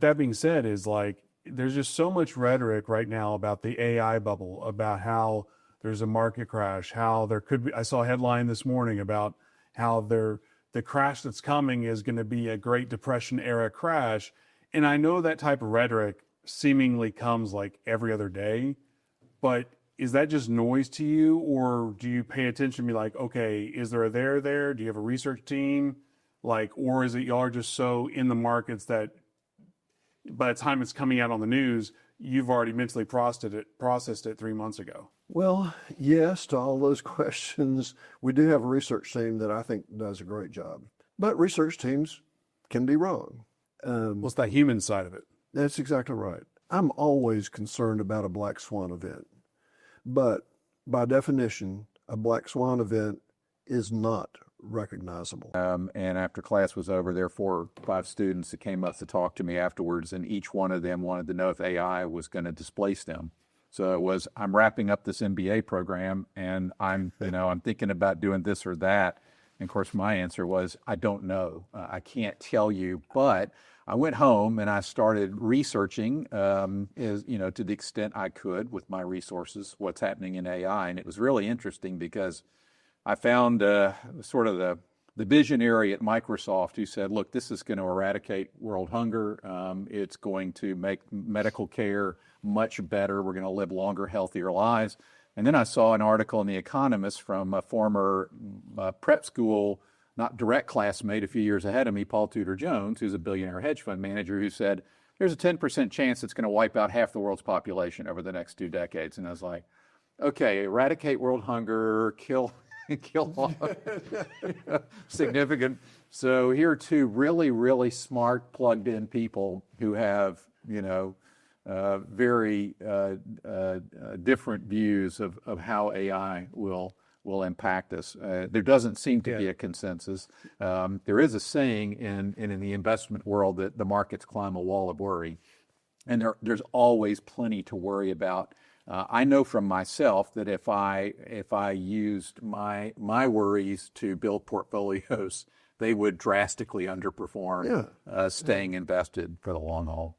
That being said, is like there's just so much rhetoric right now about the AI bubble, about how there's a market crash, how there could be. I saw a headline this morning about how the crash that's coming is going to be a Great Depression era crash. And I know that type of rhetoric seemingly comes like every other day, but is that just noise to you, or do you pay attention and be like, okay, is there a there? Do you have a research team? Like, or is it y'all are just so in the markets that by the time it's coming out on the news, you've already mentally processed it 3 months ago? Well, yes to all those questions. We do have a research team that I think does a great job, but research teams can be wrong. What's that human side of it? That's exactly right. I'm always concerned about a black swan event, but by definition, a black swan event is not recognizable. And after class was over, there were 4 or 5 students that came up to talk to me afterwards, and each one of them wanted to know if AI was going to displace them. So it was, I'm wrapping up this MBA program, and I'm thinking about doing this or that. And of course, my answer was, I don't know. I can't tell you. But I went home and I started researching, to the extent I could with my resources, what's happening in AI. And it was really interesting because I found sort of the visionary at Microsoft who said, look, this is going to eradicate world hunger. It's going to make medical care much better. We're going to live longer, healthier lives. And then I saw an article in The Economist from a former prep school, not direct classmate, a few years ahead of me, Paul Tudor Jones, who's a billionaire hedge fund manager, who said, there's a 10% chance it's going to wipe out half the world's population over the next 2 decades. And I was like, okay, eradicate world hunger, kill off significant. So here are 2 really, really smart, plugged-in people who have, very different views of how AI will impact us. There doesn't seem to be a consensus. There is a saying in the investment world that the markets climb a wall of worry, and there's always plenty to worry about. I know from myself that if I used my worries to build portfolios, they would drastically underperform, staying invested for the long haul.